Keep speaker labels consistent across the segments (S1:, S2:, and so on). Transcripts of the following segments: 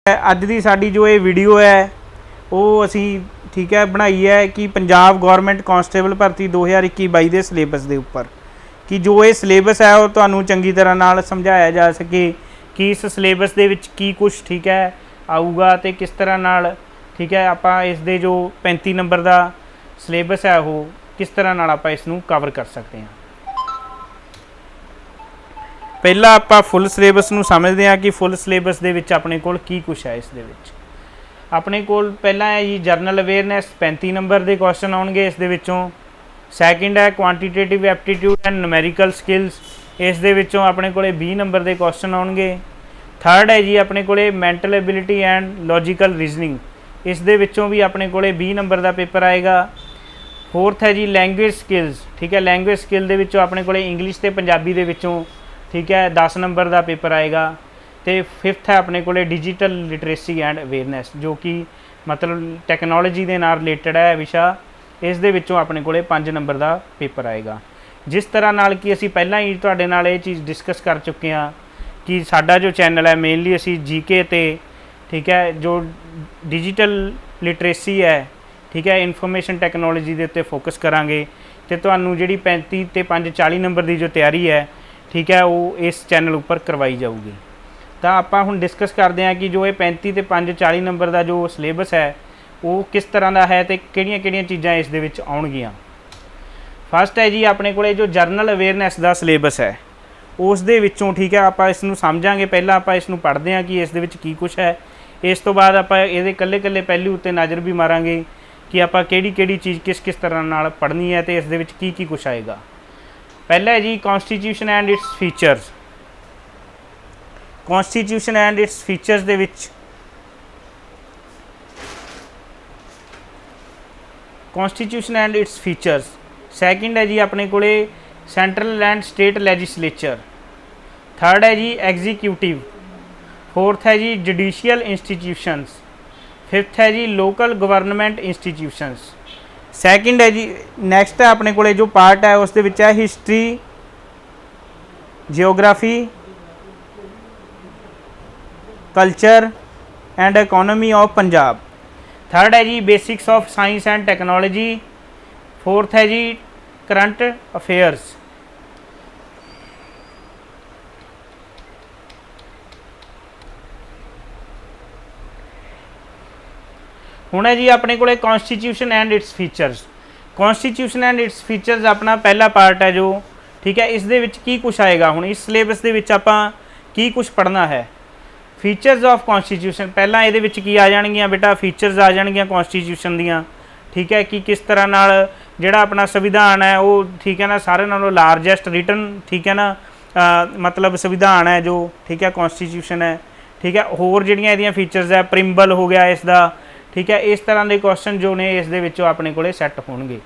S1: ਅੱਜ ਦੀ ਸਾਡੀ जो ये वीडियो है वो असी ठीक है बनाई है कि पंजाब गौरमेंट कांस्टेबल भर्ती 2021-22 के सिलेबस के उपर कि जो ये सिलेबस है वो तुहानू चंगी तरह नाल समझाया जा सके कि इस सिलेबस के विच की कुछ ठीक है आऊगा तो किस तरह नाल ठीक है आपां इस दे जो 35 नंबर का सिलेबस है वो किस तरह नाल आपां इसनू कवर कर सकते हैं। पहला आपां फुल सिलेबस नू समझते हैं कि फुल सिलेबस दे विच अपने कोल की कुछ है। इस दे विच अपने कोल पहला है जी जरनल अवेयरनैस 35 नंबर के क्वेश्चन आउणगे इस दे विचों। सैकेंड है quantitative aptitude and numerical skills, इस दे विचों अपने कोले 20 नंबर के क्वेश्चन आउणगे। थर्ड है जी अपने कोले mental ability and logical reasoning, इस दे विचों भी अपने कोले 20 नंबर का पेपर आएगा। फोर्थ है जी लैंगुएज स्किल्स, ठीक है, लैंगुएज स्किल दे विचों अपने कोले इंग्लिश ते पंजाबी दे विचों ठीक है 10 नंबर का पेपर आएगा। तो फिफ्थ है अपने को डिजिटल लिटरेसी एंड अवेयरनैस, जो कि मतलब टैक्नोलॉजी के नाल रिलेटेड है विशा, इस दे विचों अपने को 5 नंबर का पेपर आएगा। जिस तरह नाल कि असी पहला ही तुहाडे नाल ये चीज़ डिस्कस कर चुके हैं कि साडा जो चैनल है मेनली असी जीके ते ठीक है जो डिजिटल लिटरेसी है ठीक है इनफॉर्मेशन टैक्नोलॉजी के उत्ते फोकस करांगे। तो तुहानू जिहड़ी 35 ते 5 40 नंबर की जो तैयारी है ठीक है वो इस चैनल उपर करवाई जाऊगी। तो आपां हुण डिस्कस करते हैं कि जो ये 35 ते 5 40 नंबर का जो सिलेबस है वो किस तरह का है तो किहड़ियां चीज़ां इस दे विच आउणगियां। फस्ट है जी अपने को जो जरनल अवेयरनैस का सिलेबस है उस दे विचों ठीक है आपां इसनूं समझांगे। पहला आपां इसनूं पढ़ते हैं कि इस दे विच की कुछ है, इस तो बाद आपां इहदे कल्ले कल्ले पहलू उत्ते नज़र भी मारांगे कि आपां किहड़ी चीज़ किस किस तरह नाल पढ़नी है तो इस दे विच की कुछ आएगा। पहला है जी constitution and its features. Constitution and its features दे विच constitution and its features. Second है जी अपने कोले central and state legislature. Third है जी एग्जीक्यूटिव। फोर्थ है जी जुडिशियल इंस्टीट्यूशंस। फिफ्थ है जी लोकल गवर्नमेंट इंस्टीट्यूशंस। सैकेंड है जी नैक्सट है अपने को जो पार्ट है उस है history, geography, culture and economy of Punjab. Third है जी basics of science and technology. Fourth है जी करंट अफेयर्स। हुण है जी अपने को constitution and its features. Constitution and its features अपना पहला पार्ट है जो ठीक है इस दे विच की कुछ आएगा। हुण इस सिलेबस दे विच आपां की कुछ पढ़ना है। फीचर्स ऑफ कॉन्स्टिट्यूशन पहला ये विच की आ जाणगियां बेटा, फीचर्स आ जाणगियां कॉन्स्टिट्यूशन दियां ठीक है कि किस तरह नाल जिहड़ा अपना संविधान है वो ठीक है ना सारे नालों लार्जेस्ट रिटन ठीक है ना मतलब संविधान है जो ठीक है कॉन्स्टिट्यूशन है ठीक है। होर जिहड़ियां इहदियां फीचर्स है प्रिंबल हो गया इसका ठीक है, इस तरह के क्वेश्चन जो ने इस दे विचों अपने को सैट होणगे।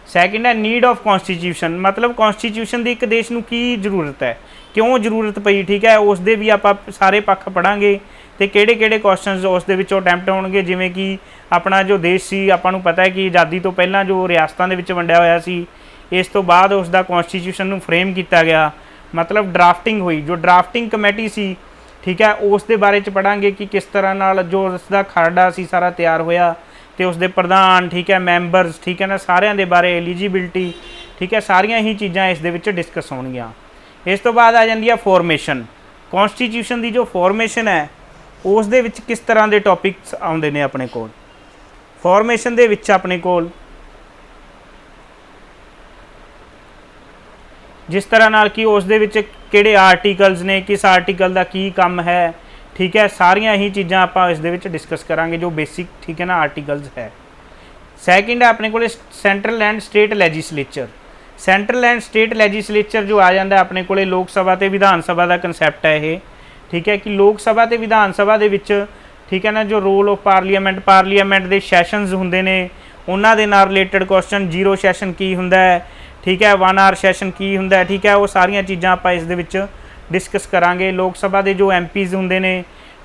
S1: सैकेंड है नीड ऑफ कॉन्स्टिट्यूशन, मतलब कॉन्स्टिट्यूशन की एक देश नूं की जरूरत है, क्यों जरूरत पई ठीक है, उस दे भी आपां सारे पक्ष पढ़ांगे तो किहड़े क्वेश्चन उस दे विचों अटैम्प्ट होणगे। जिवें कि अपना जो देश सी आपां नूं पता है कि आज़ादी तो पहला जो रियासतां दे विच वंडिया होया सी, इस तो बाद उसका कॉन्स्टिट्यूशन नूं फ्रेम किया गया, मतलब ड्राफ्टिंग हुई, जो ड्राफ्टिंग कमेटी सी ठीक है उस दे बारे च पढ़ांगे कि किस तरह नाल जो उसका खरड़ा सी सारा तैयार होया तो उसके प्रधान ठीक है मैंबरस ठीक है ना सारिਆਂ दे बारे एलिजिबिलिटी ठीक है सारियां ही चीज़ां इस दे विच डिस्कस होणगियां। इस तो बाद आ जांदी है फॉर्मेशन। कॉन्स्टिट्यूशन की जो फॉर्मेशन है उस दे विच किस तरह के टॉपिक्स आउंदे ने अपने कोल। फॉर्मेशन दे विच अपने कोल जिस तरह नाल कि उस दे विच किहड़े आर्टिकल्स ने, किस आर्टिकल का की काम है ठीक है, सारियां ही चीज़ां आपां इस दे विच डिस्कस करांगे जो बेसिक ठीक है ना आर्टिकल्स है। सैकेंड है अपने को central and state legislature. Central and state legislature जो आ जाता है अपने को लोक सभा ते विधान सभा का कंसैप्ट है ये ठीक है कि लोक सभा ते विधान सभा दे विच ठीक है ना जो रोल ऑफ पार्लीमेंट के सैशनस हुंदे ने उन्हां दे नाल रिलेटेड क्वेश्चन, जीरो सैशन की हुंदा है ठीक है, 1 आवर सैशन की हुंदा है ठीक है, वो सारियां चीज़ां आपां इस दे विच डिस्कस करांगे। लोक सभा के जो MPs हुंदे ने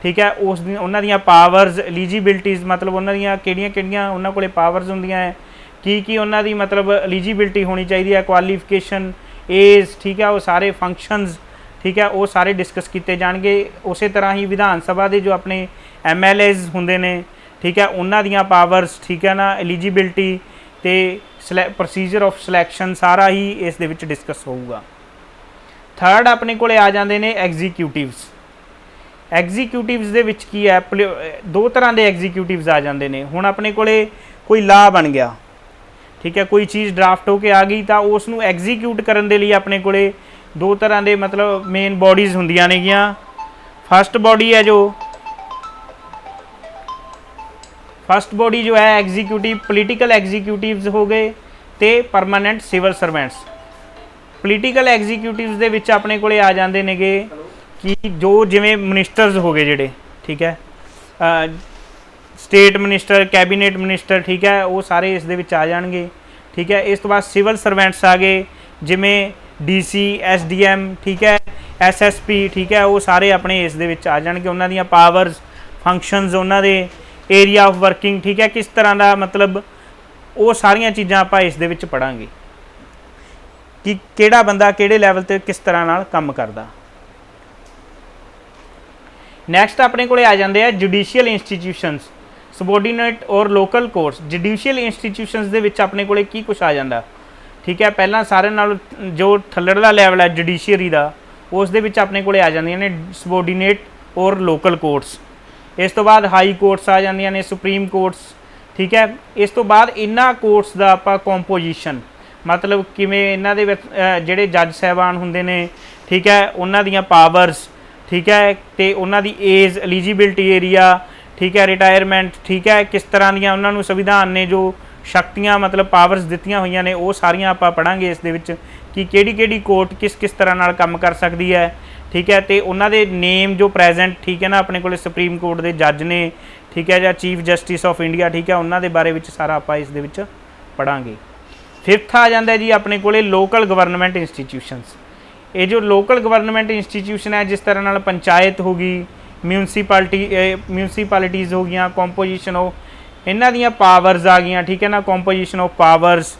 S1: ठीक है उस उन्हां दियां पावर्स, एलिजिबिलिटीज़ मतलब उन्हां दियां किहड़ियां उन्हां कोले पावर्स हुंदियां है की उन्हां दी मतलब एलिजिबिलिटी होनी चाहिए है, क्वालिफिकेशन, एज ठीक है, वो सारे फंक्शनस ठीक है, वो सारे डिस्कस किए जाएंगे। उस तरह ही विधान सभा के जो अपने MLAs होंगे ने, ठीक है, उन्हों दियाँ पावर्स, ठीक है ना, एलिजिबिलिटी तो प्रोसीजर ऑफ सिलैक्शन सारा ही इस दे विच डिस्कस होगा। थर्ड अपने को आ जाते हैं एग्जीक्यूटिव्स। एग्जीक्यूटिव्स दे विच की है, दो तरह के एग्जीक्यूटिव्स आ जाते हैं। हुण अपने को कोई ला बन गया, ठीक है, कोई चीज़ ड्राफ्ट होके आ गई तो उसनू एग्जीक्यूट करने के लिए अपने को दो तरह के मतलब मेन बॉडीज़ होंदियां नेगियां। फर्स्ट बॉडी है फर्स्ट बॉडी जो है एग्जीक्यूटिव पोलीटिकल एग्जीक्यूटिव्स हो गए तो permanent civil servants. Political executives दे विच अपने को आ जाते हैं कि जो जिमें मिनिस्टर्स हो गए जिहड़े, ठीक है, स्टेट मिनिस्टर, कैबिनेट मिनिस्टर, ठीक है, वो सारे इस दे विच आ जाएंगे। ठीक है, इस तो बाद सिविल सर्वेंट्स आ गए जिमें DC, SDM, ठीक है, SSP, ठीक है, वो सारे अपने इस दे विच आ जाएंगे। उन्हों दी पावर्स, फंक्शनस, उन्होंने एरिया ऑफ वर्किंग, ठीक है, किस तरह का मतलब वो सारिया चीज़ां आपां इस दे विच पढ़ांगे कि किहड़ा बंदा किहड़े लैवल ते किस तरह नाल काम करदा। नैक्सट अपने को आ जाते हैं जुडिशियल इंस्टीट्यूशनस, सबोर्डीनेट और लोकल कोर्ट्स। जुडिशियल इंस्टीट्यूशनस दे विच अपने को की कुछ आ जाता, ठीक है, पहला सारे नाल जो थल्लड़ला लैवल है जुडिशियरी का उस दे विच अपने को आ जांदियां ने सबोर्डीनेट और लोकल कोर्ट्स। इस तो बाद हाई कोर्ट्स आ जांदियां ने, सुप्रीम कोर्ट्स, ठीक है। इस तो बाद इन्हां कोर्ट्स का आपां कंपोजिशन मतलब किवें इन्हां दे विच जिहड़े जज साहबान हुंदे ने, ठीक है, उन्हां दियां पावर्स, ठीक है, तो उन्हां दी एज, एलिजिबिलिटी एरिया, ठीक है, रिटायरमेंट, ठीक है, किस तरह दियां उन्हां नूं संविधान ने जो शक्तियां मतलब पावर्स दित्तियां होईयां ने वो सारियां आपां पढ़ांगे इस दे विच कि किहड़ी कोर्ट किस किस तरह नाल काम कर सकती है, ठीक है, तो उन्हां दे नेम जो प्रेजेंट, ठीक है ना, अपने को सुप्रीम कोर्ट के जज ने, ठीक है, या चीफ जस्टिस ऑफ इंडिया, ठीक है, उन्हां दे बारे विच सारा आपां इस दे विच पढ़ांगे। फिफ्थ आ जाता है जी अपने को लोकल गवर्नमेंट इंस्टीट्यूशनस। ये जो लोकल गवर्नमेंट इंस्टीट्यूशन है जिस तरह नाल पंचायत होगी, म्यूनसिपालिटीज़ हो गई, कंपोजिशन हो, इन्हां दियां पावर्स आ गई, ठीक है ना, कंपोजिशन ऑफ पावर्स,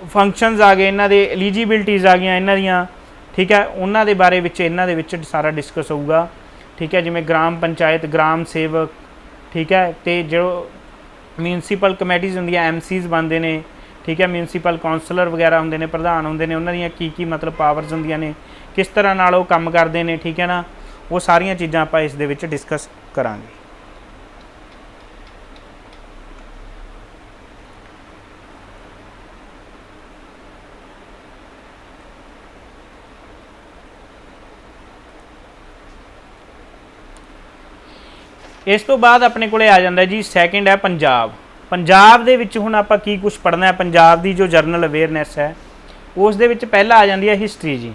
S1: फंक्शनस आ गए, इन्हां दे एलिजिबिलिटीज़ आ गई इन्हां दियां, ठीक है, उन्हां दे बारे विच इन्हां दे विच सारा डिस्कस होगा। ठीक है, जिवें ग्राम पंचायत, ग्राम सेवक, ठीक है, तो जो म्यूनसिपल कमेटीज़ होंदियां MCs बनते हैं, ठीक है, म्यूनसिपल कौंसलर वगैरह होंदे ने, प्रधान होंदे ने, उन्हां दियां की मतलब पावर्स होंदियां ने, किस तरह नाल वो काम करते हैं, ठीक है ना, वो सारियां चीज़ां आपां इस दे विच डिस्कस करांगे। इस तो बाद अपने को आ जाता जी सैकेंड है पंजाब। पंजाब दे विच हुण आपां की कुछ पढ़ना है, पंजाब की जो जरनल अवेयरनैस है उस दे विच पहला आ जाती है हिस्टरी जी।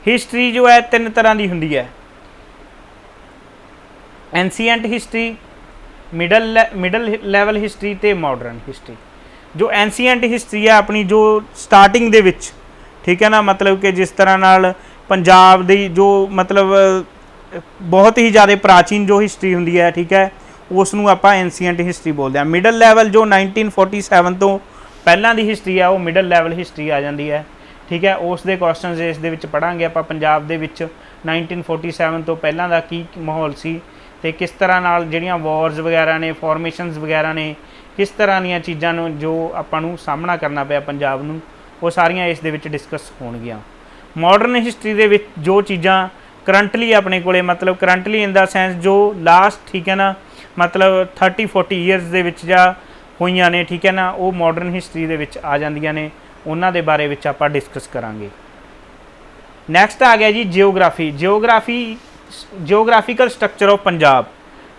S1: हिस्टरी जो है तीन तरह की होंदी है, एंसीएंट हिस्टरी, मिडल लैवल हिस्टरी ते मॉडर्न हिस्टरी। जो एंसीएंट हिस्टरी है अपनी जो स्टार्टिंग दे विच, ठीक है ना, मतलब कि जिस तरह नाल पंजाब दी जो मतलब बहुत ही ज़्यादा प्राचीन जो हिस्टरी होंदी है, ठीक है, उसनूं आपां एंसीएंट हिस्टरी बोलते हैं। मिडल लैवल जो 1947 तो पहलां दी हिस्टरी है वो मिडल लैवल हिस्टरी आ जाती है, ठीक है, उस दे क्वेश्चन इस दे विच पढ़ांगे आपां। पंजाब दे विच 1947 तो पहलां दा की माहौल सी ते किस तरह नाल जिहड़ियां वॉर्स वगैरह ने, फॉर्मेशनस वगैरह ने, किस तरह दीयां चीज़ां नूं जो आपां नूं सामना करना पिया पंजाब नूं, वो सारियां इस दे विच डिस्कस होणगीਆਂ। मॉडर्न हिस्टरी दे विच जो चीज़ां करंटली अपने को मतलब करंटली इन द सेंस जो लास्ट, ठीक है ना, मतलब 30-40 ईयर्स दे विच जा होईयां ने, ठीक है ना, वो मॉडर्न हिस्टरी दे विच आ जांदियां ने, उन्हां दे बारे विच आपां डिस्कस करांगे। नैक्सट आ गया जी geography. Geographical structure of Punjab,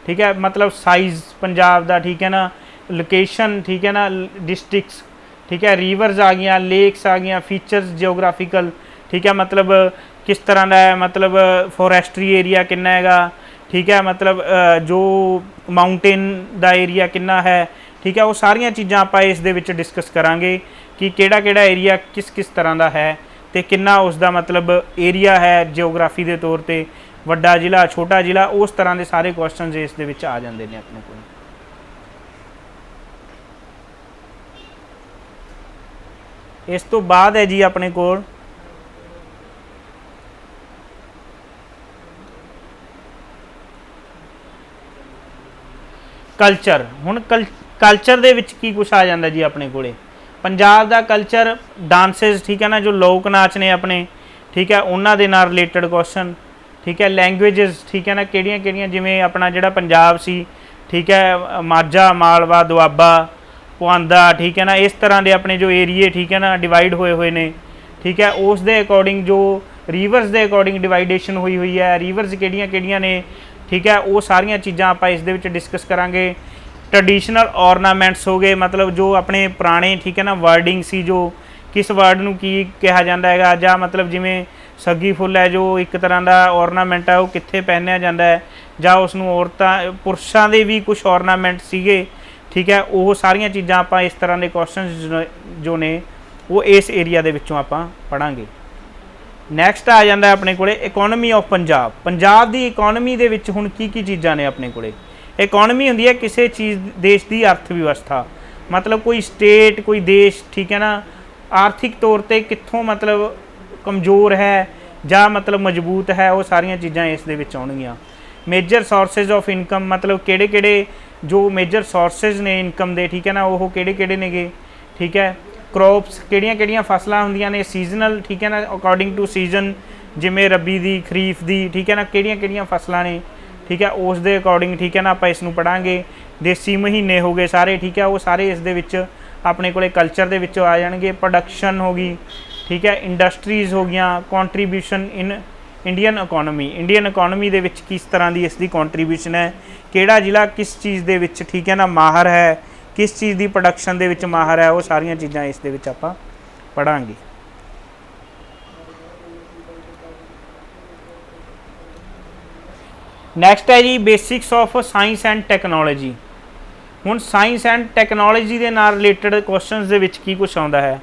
S1: ठीक है, मतलब साइज़ पंजाब दा, ठीक है ना, लोकेशन, ठीक है ना, डिस्ट्रिक्ट्स, ठीक है, रिवर्स आ गई, लेक्स आ गई, फीचर्स जियोग्राफिकल, ठीक है, मतलब किस तरह का है, मतलब फॉरेस्ट्री एरिया कितना हैगा, ठीक है, मतलब जो माउंटेन का एरिया कितना है, ठीक है, वो सारिया चीज़ां आपां इस दे विच डिस्कस करांगे कि किहड़ा एरिया किस किस तरह का है तो कितना उसका मतलब एरिया है जियोग्राफी के तौर पर, वड्डा जिला, छोटा जिला, उस तरह के सारे क्वेश्चन इस दे विच आ जाते हैं अपने को। इस तो बाद है जी अपने को ਕਲਚਰ। ਹੁਣ ਕਲਚਰ ਦੇ ਵਿੱਚ ਕੀ ਕੁਛ ਆ ਜਾਂਦਾ ਜੀ ਆਪਣੇ ਕੋਲੇ, ਪੰਜਾਬ ਦਾ ਕਲਚਰ, ਡਾਂਸਿਸ, ਠੀਕ ਹੈ ਨਾ, ਜੋ ਲੋਕ ਨਾਚ ਨੇ ਆਪਣੇ, ਠੀਕ ਹੈ, ਉਹਨਾਂ ਦੇ ਨਾਲ ਰਿਲੇਟਡ ਕੁਐਸਚਨ, ਠੀਕ ਹੈ। ਲੈਂਗੁਏਜਸ, ਠੀਕ ਹੈ ਨਾ, ਕਿਹੜੀਆਂ ਕਿਹੜੀਆਂ, ਜਿਵੇਂ ਆਪਣਾ ਜਿਹੜਾ ਪੰਜਾਬ ਸੀ, ਠੀਕ ਹੈ, ਮਾਝਾ, ਮਾਲਵਾ, ਦੁਆਬਾ, ਪੁਆਂਦਾ, ਠੀਕ ਹੈ ਨਾ, ਇਸ ਤਰ੍ਹਾਂ ਦੇ ਆਪਣੇ ਜੋ ਏਰੀਏ, ਠੀਕ ਹੈ ਨਾ, ਡਿਵਾਈਡ ਹੋਏ ਹੋਏ ਨੇ, ਠੀਕ ਹੈ। ਉਸ ਦੇ ਅਕੋਰਡਿੰਗ ਜੋ ਰੀਵਰਸ ਦੇ ਅਕੋਰਡਿੰਗ ਡਿਵਾਈਡੇਸ਼ਨ ਹੋਈ ਹੋਈ ਹੈ, ਰੀਵਰਸ ਕਿਹੜੀਆਂ ਕਿਹੜੀਆਂ ਨੇ, ਠੀਕ ਹੈ, ਉਹ ਸਾਰੀਆਂ ਚੀਜ਼ਾਂ ਆਪਾਂ ਇਸ ਦੇ ਵਿੱਚ ਡਿਸਕਸ ਕਰਾਂਗੇ। ਟਰਡੀਸ਼ਨਲ ਔਰਨਾਮੈਂਟਸ ਹੋ ਗਏ, ਮਤਲਬ ਜੋ ਆਪਣੇ ਪੁਰਾਣੇ, ਠੀਕ ਹੈ ਨਾ, ਵਰਡਿੰਗ ਸੀ, ਜੋ ਕਿਸ ਵਰਡ ਨੂੰ ਕੀ ਕਿਹਾ ਜਾਂਦਾ ਹੈਗਾ, ਜਾਂ ਮਤਲਬ ਜਿਵੇਂ ਸੱਗੀ ਫੁੱਲ ਹੈ ਜੋ ਇੱਕ ਤਰ੍ਹਾਂ ਦਾ ਔਰਨਾਮੈਂਟ ਹੈ, ਉਹ ਕਿੱਥੇ ਪਹਿਨਿਆ ਜਾਂਦਾ ਹੈ, ਜਾਂ ਉਸ ਨੂੰ ਔਰਤਾਂ, ਪੁਰਸ਼ਾਂ ਦੇ ਵੀ ਕੁਝ ਔਰਨਾਮੈਂਟ ਸੀਗੇ, ਠੀਕ ਹੈ। ਉਹ ਸਾਰੀਆਂ ਚੀਜ਼ਾਂ ਆਪਾਂ ਇਸ ਤਰ੍ਹਾਂ ਦੇ ਕੁਐਸਚਨਸ ਜੋ ਨੇ ਉਹ ਇਸ ਏਰੀਆ ਦੇ ਵਿੱਚੋਂ ਆਪਾਂ ਪੜ੍ਹਾਂਗੇ। ਨੈਕਸਟ ਆ ਜਾਂਦਾ ਆਪਣੇ ਕੋਲੇ economy of Punjab. Punjab the economy ਦੇ ਵਿੱਚ ਹੁਣ ਕੀ ਕੀ ਚੀਜ਼ਾਂ ਨੇ ਆਪਣੇ ਕੋਲੇ। ਇਕੋਨਮੀ ਹੁੰਦੀ ਹੈ ਕਿਸੇ ਚੀਜ਼, ਦੇਸ਼ ਦੀ ਅਰਥ ਵਿਵਸਥਾ, ਮਤਲਬ ਕੋਈ ਸਟੇਟ, ਕੋਈ ਦੇਸ਼, ਠੀਕ ਹੈ ਨਾ, ਆਰਥਿਕ ਤੌਰ 'ਤੇ ਕਿੱਥੋਂ ਮਤਲਬ ਕਮਜ਼ੋਰ ਹੈ ਜਾਂ ਮਤਲਬ ਮਜ਼ਬੂਤ ਹੈ, ਉਹ ਸਾਰੀਆਂ ਚੀਜ਼ਾਂ ਇਸ ਦੇ ਵਿੱਚ ਆਉਣਗੀਆਂ। ਮੇਜਰ ਸੋਰਸਿਸ ਆਫ ਇਨਕਮ, ਮਤਲਬ ਕਿਹੜੇ ਕਿਹੜੇ ਜੋ ਮੇਜਰ ਸੋਰਸਿਸ ਨੇ ਇਨਕਮ ਦੇ, ਠੀਕ ਹੈ ਨਾ, ਉਹ ਕਿਹੜੇ ਕਿਹੜੇ ਨੇਗੇ, ਠੀਕ ਹੈ। ਕ੍ਰੋਪਸ, ਕਿਹੜੀਆਂ ਕਿਹੜੀਆਂ ਫਸਲਾਂ ਹੁੰਦੀਆਂ ਨੇ, ਸੀਜ਼ਨਲ, ਠੀਕ ਹੈ ਨਾ, ਅਕੋਰਡਿੰਗ ਟੂ ਸੀਜ਼ਨ, ਜਿਵੇਂ ਰੱਬੀ ਦੀ, ਖਰੀਫ ਦੀ, ਠੀਕ ਹੈ ਨਾ, ਕਿਹੜੀਆਂ ਕਿਹੜੀਆਂ ਫਸਲਾਂ ਨੇ, ਠੀਕ ਹੈ, ਉਸ ਦੇ ਅਕੋਰਡਿੰਗ, ਠੀਕ ਹੈ ਨਾ, ਆਪਾਂ ਇਸ ਨੂੰ ਪੜ੍ਹਾਂਗੇ। ਦੇਸੀ ਮਹੀਨੇ ਹੋ ਗਏ ਸਾਰੇ, ਠੀਕ ਹੈ, ਉਹ ਸਾਰੇ ਇਸ ਦੇ ਵਿੱਚ ਆਪਣੇ ਕੋਲੇ ਕਲਚਰ ਦੇ ਵਿੱਚੋਂ ਆ ਜਾਣਗੇ। ਪ੍ਰੋਡਕਸ਼ਨ ਹੋ ਗਈ, ਠੀਕ ਹੈ, ਇੰਡਸਟਰੀਜ਼ ਹੋ ਗਈਆਂ, ਕੰਟਰੀਬਿਊਸ਼ਨ ਇਨ ਇੰਡੀਅਨ ਇਕੋਨਮੀ, ਇੰਡੀਅਨ ਇਕੋਨਮੀ ਦੇ ਵਿੱਚ ਕਿਸ ਤਰ੍ਹਾਂ ਦੀ ਇਸ ਦੀ ਕੰਟਰੀਬਿਊਸ਼ਨ ਹੈ, ਕਿਹੜਾ ਜ਼ਿਲ੍ਹਾ ਕਿਸ ਚੀਜ਼ ਦੇ ਵਿੱਚ, ਠੀਕ ਹੈ ਨਾ, ਮਾਹਰ ਹੈ, ਕਿਸ ਚੀਜ਼ ਦੀ ਪ੍ਰੋਡਕਸ਼ਨ ਦੇ ਵਿੱਚ ਮਾਹਰ ਹੈ, ਉਹ ਸਾਰੀਆਂ ਚੀਜ਼ਾਂ ਇਸ ਦੇ ਵਿੱਚ ਆਪਾਂ ਪੜ੍ਹਾਂਗੇ। ਨੈਕਸਟ ਹੈ ਜੀ basics of science and technology. ਹੁਣ ਸਾਇੰਸ ਐਂਡ ਟੈਕਨੋਲੋਜੀ ਦੇ ਨਾਲ ਰਿਲੇਟਡ ਕੁਐਸਚਨਸ ਦੇ ਵਿੱਚ ਕੀ ਕੁਛ ਆਉਂਦਾ ਹੈ,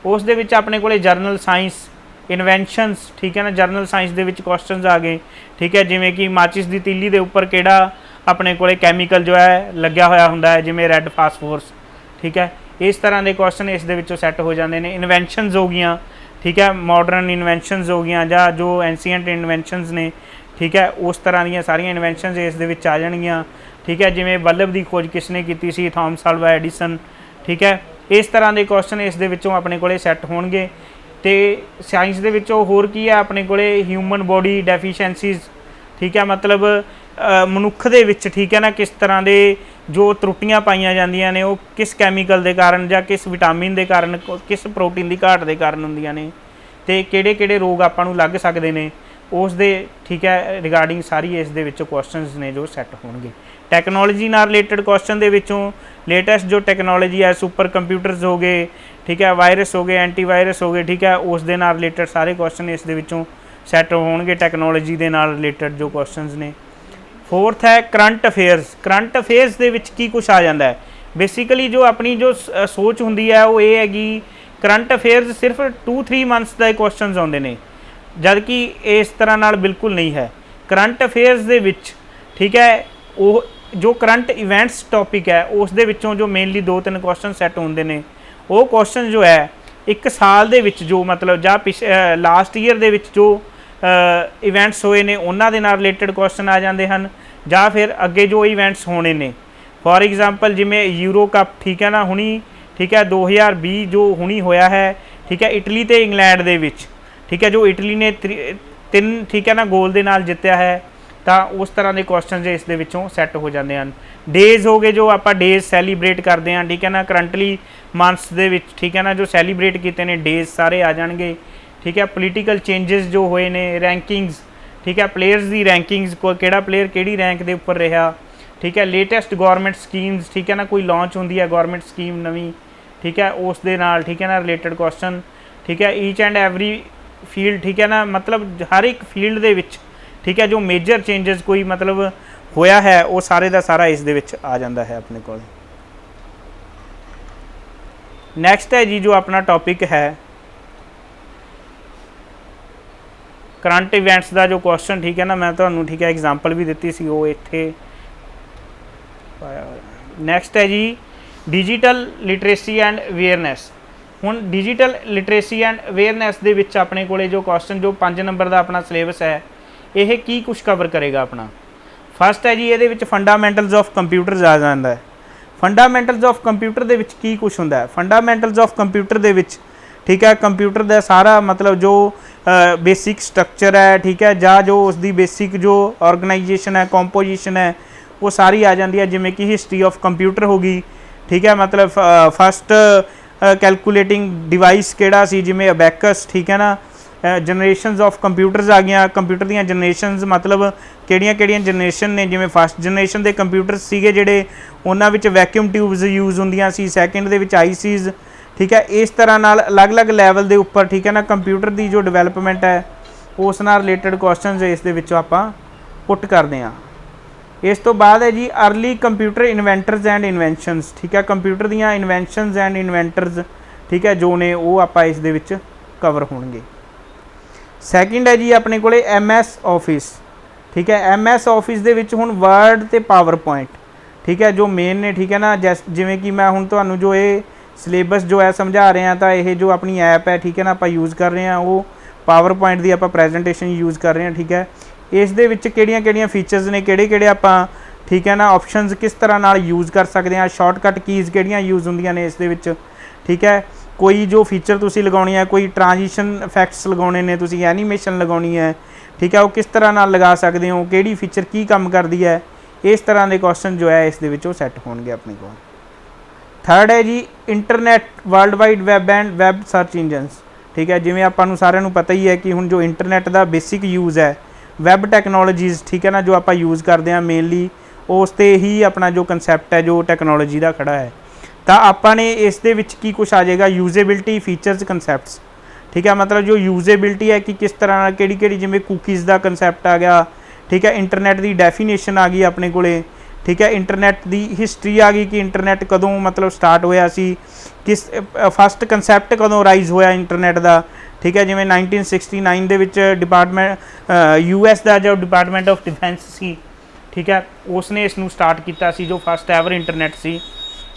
S1: ਉਸ ਦੇ ਵਿੱਚ ਆਪਣੇ ਕੋਲੇ ਜਰਨਲ ਸਾਇੰਸ, ਇਨਵੈਂਸ਼ਨਸ, ਠੀਕ ਹੈ ਨਾ, ਜਰਨਲ ਸਾਇੰਸ ਦੇ ਵਿੱਚ ਕੁਐਸਚਨਸ ਆ ਗਏ, ਠੀਕ ਹੈ, ਜਿਵੇਂ ਕਿ ਮਾਚਿਸ ਦੀ ਤੀਲੀ ਦੇ ਉੱਪਰ ਕਿਹੜਾ ਆਪਣੇ ਕੋਲੇ ਕੈਮੀਕਲ ਜੋ ਹੈ ਲੱਗਿਆ ਹੋਇਆ ਹੁੰਦਾ ਹੈ, ਜਿਵੇਂ ਰੈੱਡ ਫਾਸਫੋਰਸ, ਠੀਕ ਹੈ। ਇਸ ਤਰ੍ਹਾਂ ਦੇ ਕੁਐਸਚਨ ਇਸ ਦੇ ਵਿੱਚੋਂ ਸੈੱਟ ਹੋ ਜਾਂਦੇ ਨੇ। ਇਨਵੈਂਸ਼ਨਸ ਹੋ ਗਈਆਂ, ਠੀਕ ਹੈ, ਮਾਡਰਨ ਇਨਵੈਂਸ਼ਨਸ ਹੋ ਗਈਆਂ, ਜਾਂ ਜੋ ਐਂਸੀਐਂਟ ਇਨਵੈਂਸ਼ਨਸ ਨੇ, ਠੀਕ ਹੈ, ਉਸ ਤਰ੍ਹਾਂ ਦੀਆਂ ਸਾਰੀਆਂ ਇਨਵੈਂਸ਼ਨਸ ਇਸ ਦੇ ਵਿੱਚ ਆ ਜਾਣਗੀਆਂ, ਠੀਕ ਹੈ। ਜਿਵੇਂ ਬਲਬ ਦੀ ਖੋਜ ਕਿਸ ਨੇ ਕੀਤੀ ਸੀ, ਥਾਮਸ ਅਲਵਾ ਐਡੀਸਨ, ਠੀਕ ਹੈ। ਇਸ ਤਰ੍ਹਾਂ ਦੇ ਕੁਐਸਚਨ ਇਸ ਦੇ ਵਿੱਚੋਂ ਆਪਣੇ ਕੋਲੇ ਸੈੱਟ ਹੋਣਗੇ। ਤੇ ਸਾਇੰਸ ਦੇ ਵਿੱਚੋਂ ਹੋਰ ਕੀ ਹੈ ਆਪਣੇ ਕੋਲੇ, ਹਿਊਮਨ ਬੋਡੀ ਡੈਫੀਸ਼ੈਂਸੀਜ਼, ਠੀਕ ਹੈ, ਮਤਲਬ ਮਨੁੱਖ ਦੇ ਵਿੱਚ, ਠੀਕ ਹੈ ਨਾ, ਕਿਸ ਤਰ੍ਹਾਂ ਦੇ ਜੋ ਤਰੁੱਟੀਆਂ ਪਾਈਆਂ ਜਾਂਦੀਆਂ ਨੇ, ਉਹ ਕਿਸ ਕੈਮੀਕਲ ਦੇ ਕਾਰਨ ਜਾਂ ਕਿਸ ਵਿਟਾਮਿਨ ਦੇ ਕਾਰਨ, ਕਿਸ ਪ੍ਰੋਟੀਨ ਦੀ ਘਾਟ ਦੇ ਕਾਰਨ ਹੁੰਦੀਆਂ ਨੇ, ਤੇ ਕਿਹੜੇ ਕਿਹੜੇ ਰੋਗ ਆਪਾਂ ਨੂੰ ਲੱਗ ਸਕਦੇ ਨੇ ਉਸ ਦੇ, ਠੀਕ ਹੈ, ਰਿਗਾਰਡਿੰਗ ਸਾਰੀ ਇਸ ਦੇ ਵਿੱਚੋਂ ਕੁਐਸਚਨਸ ਨੇ ਜੋ ਸੈੱਟ ਹੋਣਗੇ। ਟੈਕਨੋਲੋਜੀ ਨਾਲ ਰਿਲੇਟਡ ਕੁਐਸਚਨ ਦੇ ਵਿੱਚੋਂ ਲੇਟੈਸਟ ਜੋ ਟੈਕਨੋਲੋਜੀ ਹੈ, ਸੁਪਰ ਕੰਪਿਊਟਰਸ ਹੋ ਗਏ, ਠੀਕ ਹੈ, ਵਾਇਰਸ ਹੋ ਗਏ, ਐਂਟੀਵਾਇਰਸ ਹੋ ਗਏ, ਠੀਕ ਹੈ, ਉਸ ਦੇ ਨਾਲ ਰਿਲੇਟਡ ਸਾਰੇ ਕੁਐਸਚਨ ਇਸ ਦੇ ਵਿੱਚੋਂ ਸੈੱਟ ਹੋਣਗੇ, ਟੈਕਨੋਲੋਜੀ ਦੇ ਨਾਲ ਰਿਲੇਟਡ ਜੋ ਕੁਐਸਚਨਸ ਨੇ। ਫੋਰਥ ਹੈ ਕਰੰਟ ਅਫੇਅਰਸ। ਕਰੰਟ ਅਫੇਅਰਸ ਦੇ ਵਿੱਚ ਕੀ ਕੁਛ ਆ ਜਾਂਦਾ ਹੈ, ਬੇਸਿਕਲੀ ਜੋ ਆਪਣੀ ਜੋ ਸੋਚ ਹੁੰਦੀ ਹੈ ਉਹ ਇਹ ਹੈਗੀ, ਕਰੰਟ ਅਫੇਅਰਸ ਸਿਰਫ 2-3 ਮੰਥਸ ਦਾ ਕੁਐਸਚਨਸ ਆਉਂਦੇ ਨੇ, ਜਦ ਕਿ ਇਸ ਤਰ੍ਹਾਂ ਨਾਲ ਬਿਲਕੁਲ ਨਹੀਂ ਹੈ। ਕਰੰਟ ਅਫੇਅਰਸ ਦੇ ਵਿੱਚ, ਠੀਕ ਹੈ, ਉਹ ਜੋ ਕਰੰਟ ਇਵੈਂਟਸ ਟੌਪਿਕ ਹੈ ਉਸ ਦੇ ਵਿੱਚੋਂ ਜੋ ਮੇਨਲੀ 2-3 ਕੁਐਸਚਨ ਸੈੱਟ ਹੁੰਦੇ ਨੇ, ਉਹ ਕੁਐਸਚਨ ਜੋ ਹੈ ਇੱਕ ਸਾਲ ਦੇ ਵਿੱਚ ਜੋ ਮਤਲਬ ਜਾਂ ਲਾਸਟ ਈਅਰ ਦੇ ਵਿੱਚ ਜੋ ਇਵੈਂਟਸ ਹੋਏ ਨੇ ਉਹਨਾਂ ਦੇ ਨਾਲ ਰਿਲੇਟਡ ਕੁਐਸਚਨ ਆ ਜਾਂਦੇ ਹਨ, ਜਾਂ ਫਿਰ ਅੱਗੇ ਜੋ ਇਵੈਂਟਸ ਹੋਣੇ ਨੇ। ਫੋਰ ਐਗਜ਼ਾਮਪਲ ਜਿਵੇਂ ਯੂਰੋ ਕੱਪ, ਠੀਕ ਹੈ ਨਾ, ਹੁਣੀ, ਠੀਕ ਹੈ, 2020 ਜੋ ਹੁਣੀ ਹੋਇਆ ਹੈ, ਠੀਕ ਹੈ, ਇਟਲੀ ਅਤੇ ਇੰਗਲੈਂਡ ਦੇ ਵਿੱਚ, ਠੀਕ ਹੈ, ਜੋ ਇਟਲੀ ਨੇ 3, ਠੀਕ ਹੈ ਨਾ, ਗੋਲ ਦੇ ਨਾਲ ਜਿੱਤਿਆ ਹੈ, ਤਾਂ ਉਸ ਤਰ੍ਹਾਂ ਦੇ ਕੁਐਸਚਨਸ ਇਸ ਦੇ ਵਿੱਚੋਂ ਸੈੱਟ ਹੋ ਜਾਂਦੇ ਹਨ। ਡੇਜ਼ ਹੋ ਗਏ, ਜੋ ਆਪਾਂ ਡੇਜ਼ ਸੈਲੀਬ੍ਰੇਟ ਕਰਦੇ ਹਾਂ, ਠੀਕ ਹੈ ਨਾ, ਕਰੰਟਲੀ ਮੰਥਸ ਦੇ ਵਿੱਚ, ਠੀਕ ਹੈ ਨਾ, ਜੋ ਸੈਲੀਬ੍ਰੇਟ ਕੀਤੇ ਨੇ ਡੇਜ਼ ਸਾਰੇ ਆ ਜਾਣਗੇ, ਠੀਕ ਹੈ। ਪੋਲੀਟੀਕਲ ਚੇਂਜਸ ਜੋ ਹੋਏ ਨੇ, ਰੈਂਕਿੰਗਸ, ਠੀਕ ਹੈ, ਪਲੇਅਰਸ ਦੀ ਰੈਂਕਿੰਗਸ, ਕੋਈ ਕਿਹੜਾ ਪਲੇਅਰ ਕਿਹੜੀ ਰੈਂਕ ਦੇ ਉੱਪਰ ਰਿਹਾ, ਠੀਕ ਹੈ। ਲੇਟੈਸਟ ਗੌਰਮੈਂਟ ਸਕੀਮਸ, ਠੀਕ ਹੈ ਨਾ, ਕੋਈ ਲਾਂਚ ਹੁੰਦੀ ਹੈ ਗੌਰਮੈਂਟ ਸਕੀਮ ਨਵੀਂ, ਠੀਕ ਹੈ, ਉਸ ਦੇ ਨਾਲ, ਠੀਕ ਹੈ ਨਾ, ਰਿਲੇਟਡ ਕੁਐਸਚਨ, ਠੀਕ ਹੈ। ਈਚ ਐਂਡ ਐਵਰੀ ਫੀਲਡ, ਠੀਕ ਹੈ ਨਾ, ਮਤਲਬ ਹਰ ਇੱਕ ਫੀਲਡ ਦੇ ਵਿੱਚ, ਠੀਕ ਹੈ, ਜੋ ਮੇਜਰ ਚੇਂਜਸ ਕੋਈ ਮਤਲਬ ਹੋਇਆ ਹੈ ਉਹ ਸਾਰੇ ਦਾ ਸਾਰਾ ਇਸ ਦੇ ਵਿੱਚ ਆ ਜਾਂਦਾ ਹੈ ਆਪਣੇ ਕੋਲ। ਨੈਕਸਟ ਹੈ ਜੀ ਜੋ ਆਪਣਾ ਟੌਪਿਕ ਹੈ ਕਰੰਟ ਇਵੈਂਟਸ ਦਾ ਜੋ ਕੁਐਸਚਨ, ਠੀਕ ਹੈ ਨਾ, ਮੈਂ ਤੁਹਾਨੂੰ, ਠੀਕ ਹੈ, ਐਗਜ਼ਾਮਪਲ ਵੀ ਦਿੱਤੀ ਸੀ, ਉਹ ਇੱਥੇ ਪਾਇਆ ਹੋਇਆ। ਨੈਕਸਟ ਹੈ ਜੀ ਡਿਜੀਟਲ ਲਿਟਰੇਸੀ ਐਂਡ ਅਵੇਅਰਨੈਸ। ਹੁਣ ਡਿਜੀਟਲ ਲਿਟਰੇਸੀ ਐਂਡ ਅਵੇਅਰਨੈਸ ਦੇ ਵਿੱਚ ਆਪਣੇ ਕੋਲੇ ਜੋ ਕੁਐਸਚਨ, ਜੋ 5 ਨੰਬਰ ਦਾ ਆਪਣਾ ਸਿਲੇਬਸ ਹੈ, ਇਹ ਕੀ ਕੁਛ ਕਵਰ ਕਰੇਗਾ ਆਪਣਾ। फस्ट है जी ये फंडामेंटल्स ऑफ कंप्यूटर्स आ जाता है। फंडामेंटल्स ऑफ कंप्यूटर दे विच की कुछ होंदा है? फंडामेंटल्स ऑफ कंप्यूटर दे विच ठीक है कंप्यूटर का सारा मतलब जो बेसिक स्ट्रक्चर है ठीक है ਜਾਂ जो उसकी बेसिक जो ऑर्गेनाइजेशन है कंपोजिशन है वो सारी आ जाती है। जिमें कि हिस्टरी ऑफ कंप्यूटर होगी ठीक है मतलब फस्ट कैलकुलेटिंग डिवाइस केड़ा सी जिमें अबैकस ठीक है ना। जनरेशनस ऑफ कंप्यूटर्स आ गई कंप्यूटर दी जनरेशनस मतलब किहड़ियां जनरेशन ने जिमें फस्ट जनरेशन के कंप्यूटर्स सीगे जिहड़े उन्हां विच वैक्यूम ट्यूब्स यूज़ होंदियां सी। सैकेंड दे विच आईसीज ठीक है। इस तरह नाल अलग अलग लैवल के उपर ठीक है ना कंप्यूटर की जो डिवेलपमेंट है उस नाल रिलेटेड क्वेश्चन इस दे विचों आपां पुट करते हैं। इस तो बाद है जी early computer inventors and inventions ठीक है कंप्यूटर दियां इन्वेंशनस एंड इन्वेंटर्स ठीक है जो ने वो आपां इस दे विच कवर होणगे। सैकेंड है जी अपने कोले MS ऑफिस ठीक है। MS ऑफिस दे विच हुण वर्ड ते पावर पॉइंट ठीक है जो मेन ने ठीक है ना। जिमें कि मैं हुण तुहानूं जो ये सिलेबस जो है समझा रहे हैं तो यह जो अपनी ऐप है ठीक है ना आप यूज़ कर रहे हैं वो पावर पॉइंट की आप प्रैजेंटेशन यूज़ कर रहे हैं ठीक है। इस दे विच किहड़ियां फीचर्स ने किहड़े आपां ठीक है ना ऑप्शनस किस तरह नाल यूज़ कर सकते हैं। शॉर्टकट कीज़ किहड़ियां यूज़ होंदियां ने इस दे विच ठीक है। कोई जो फीचर तुसी लगाउणी है कोई ट्रांजिशन इफैक्ट्स लगाने ने तुसी एनीमेशन लगाउणी है ठीक है वो किस तरह नाल लगा सकते हो किहड़ी फीचर की काम करती है। इस तरह के क्वेश्चन जो है इस दे विच सैट होणगे अपने को। थर्ड है जी internet world wide web and web search engines ठीक है। जिमें आपां नूं सारिआं नूं पता ही है कि हुण जो इंटरनेट का बेसिक यूज़ है वैब टैक्नोलॉजीज़ ठीक है ना जो आपां यूज़ करते हैं मेनली उस ते ही अपना जो कंसैप्ट है जो टैक्नोलॉजी का खड़ा है। तो आपां ने इस दे विच की कुछ आ जाएगा यूजेबिलिटी फीचर्स कंसैप्ट्स ठीक है मतलब जो यूजेबिलिटी है कि किस तरह किहड़ी जिमें कुकीज़ का कंसैप्ट आ गया ठीक है। इंटरनेट की डेफिनेशन आ गई अपने कोले ठीक है। इंटरनेट की हिस्टरी आ गई कि इंटरनेट कदों मतलब स्टार्ट होया सी किस फस्ट कंसैप्ट कदों राइज होया इंटरनेट का ठीक है। जिमें 1969 दे विच डिपार्टमेंट US का जो डिपार्टमेंट ऑफ डिफेंस सी ठीक है उसने इसनूं स्टार्ट किया सी जो फस्ट एवर इंटरनेट सी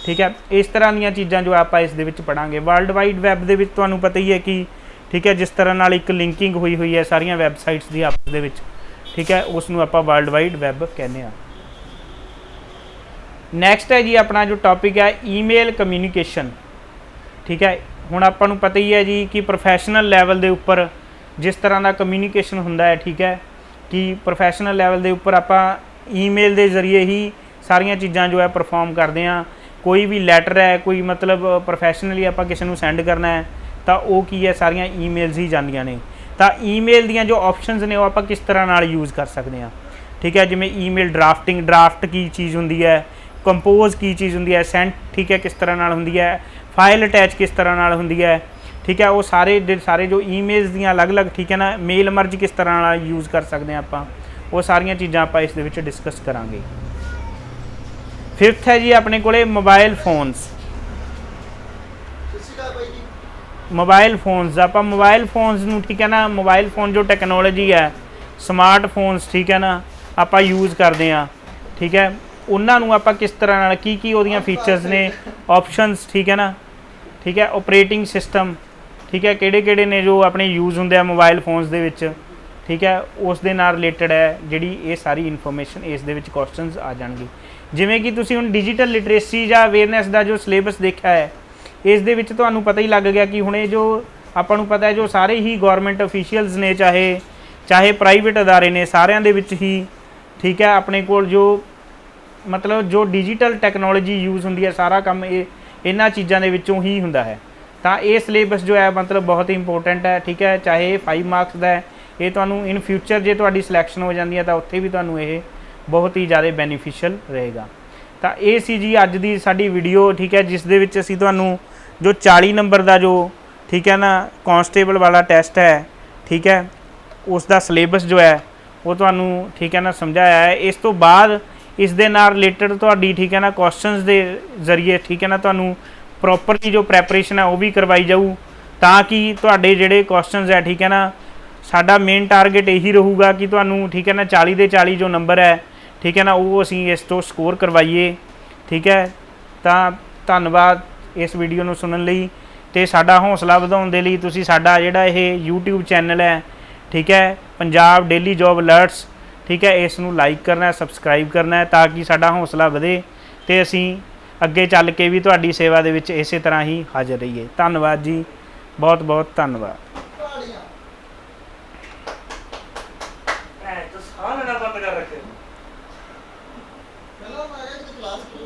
S1: ठीक है। इस तरह दी चीज़ां जो आप इस दे विच पढ़ांगे। वर्ल्ड वाइड वैब दे विच तुहानूं पता ही है कि ठीक है जिस तरह नाल एक लिंकिंग हुई है सारियां वैबसाइट्स की आपस दे विच ठीक है उसनूं आपां वर्ल्ड वाइड वैब कहने आ। नैक्सट है जी अपना जो टॉपिक है ईमेल कम्यूनीकेशन ठीक है। हुण आपां नूं पता ही है जी कि प्रोफैशनल लैवल के उपर जिस तरह का कम्यूनीकेशन हुंदा है ठीक है कि प्रोफैशनल लैवल के उपर आपां ईमेल के जरिए ही सारियां चीज़ां जो है परफॉर्म करते हैं। कोई भी लैटर है कोई मतलब प्रोफैशनली आपां किसी नूं सेंड करना है तो वो की है सारियां ईमेल्स ही जांदियां ने। तो ईमेल दियां जो ऑप्शनस ने वो आपां किस तरह नाल यूज़ कर सकते हैं ठीक है। जिमें ईमेल ड्राफ्ट की चीज़ होंदी है कंपोज की चीज़ होंदी है सेंट ठीक है किस तरह नाल होंदी है फाइल अटैच किस तरह नाल होंदी है ठीक है। वो सारे जो ईमेल्स दियां अलग अलग ठीक है ना मेल मर्ज किस तरह नाल यूज़ कर सकते हैं आपां वो सारियां चीज़ां आपां इस दे विच डिस्कस करांगे। फिफ्थ है जी अपने कोले मोबाइल फोन्स आपां मोबाइल फोन्स नूं ठीक है ना मोबाइल फोन जो टैक्नोलॉजी है स्मार्टफोन्स ठीक है ना आपां यूज़ करते हैं ठीक है। उन्होंने आप किस तरह नाल की उहदियां फीचर्स ने ऑप्शनस ठीक है ना ठीक है। ऑपरेटिंग सिस्टम ठीक है किहड़े ने जो अपने यूज़ होंदे आ मोबाइल फोन्स दे विच ठीक है उस दे नाल रिलेटेड है जिहड़ी ये सारी इन्फॉर्मेशन इस दे विच क्वेश्चनस आ जाणगे। जिमें कि तुसीं हुण डिजिटल लिटरेसी या अवेयरनैस का जो सिलेबस देखा है इस दे विच तुहानूं पता ही लग गया कि हुणे जो आपां नूं पता है जो सारे ही गौरमेंट ऑफिशियल्स ने चाहे प्राइवेट अदारे ने सारियां दे विच ही ठीक है अपने कोल जो मतलब जो डिजिटल टैक्नोलॉजी यूज़ होंदी है सारा काम इन्हां चीज़ों के विचों ही हुंदा है। तो ये सिलेबस जो है मतलब बहुत ही इंपोर्टेंट है ठीक है। चाहे 5 मार्क्स का है ये तुहानूं इन फ्यूचर जे तुहाडी सिलैक्शन हो जाती है तो उत्थे भी तुहानूं ये बहुत ही ज़्यादा बेनीफिशियल रहेगा। तो ये सी जी अज दी साडी वीडियो ठीक है जिस दे विच असीं तुहानूं जो 40 नंबर का जो ठीक है ना कांस्टेबल वाला टैसट है ठीक है उसका सिलेबस जो है वो तुहानूं ठीक है ना समझाया है। इस तो बाद इस दे नाल रिलेटेड तुहाडी ठीक है ना क्वेश्चनस के जरिए ठीक है ना तुहानूं प्रॉपरली जो प्रैपरेशन है वो भी करवाई जाऊ ताकि तुहाडे जिहड़े क्वेश्चनस है ठीक है ना साडा मेन टारगेट यही रहूगा कि तुहानूं ठीक है ना 40 दे 40 जो नंबर है ठीक है ना वो असीं इस तो स्कोर करवाइए ठीक है। तो धन्नवाद इस वीडियो नूं सुनन लई ते साडा हौसला वधाउण दे लई तुसीं साडा जिहड़ा ये YouTube चैनल है ठीक है पंजाब डेली जॉब अलर्ट्स ठीक है, इस नूं लाइक करना है, सबसक्राइब करना है ताकि साडा हौसला वधे ते असीं अगे चल के भी तुहाडी सेवा दे विच इसे तरह ही हाज़र रहीए। धन्नवाद जी, बहुत बहुत धन्नवाद।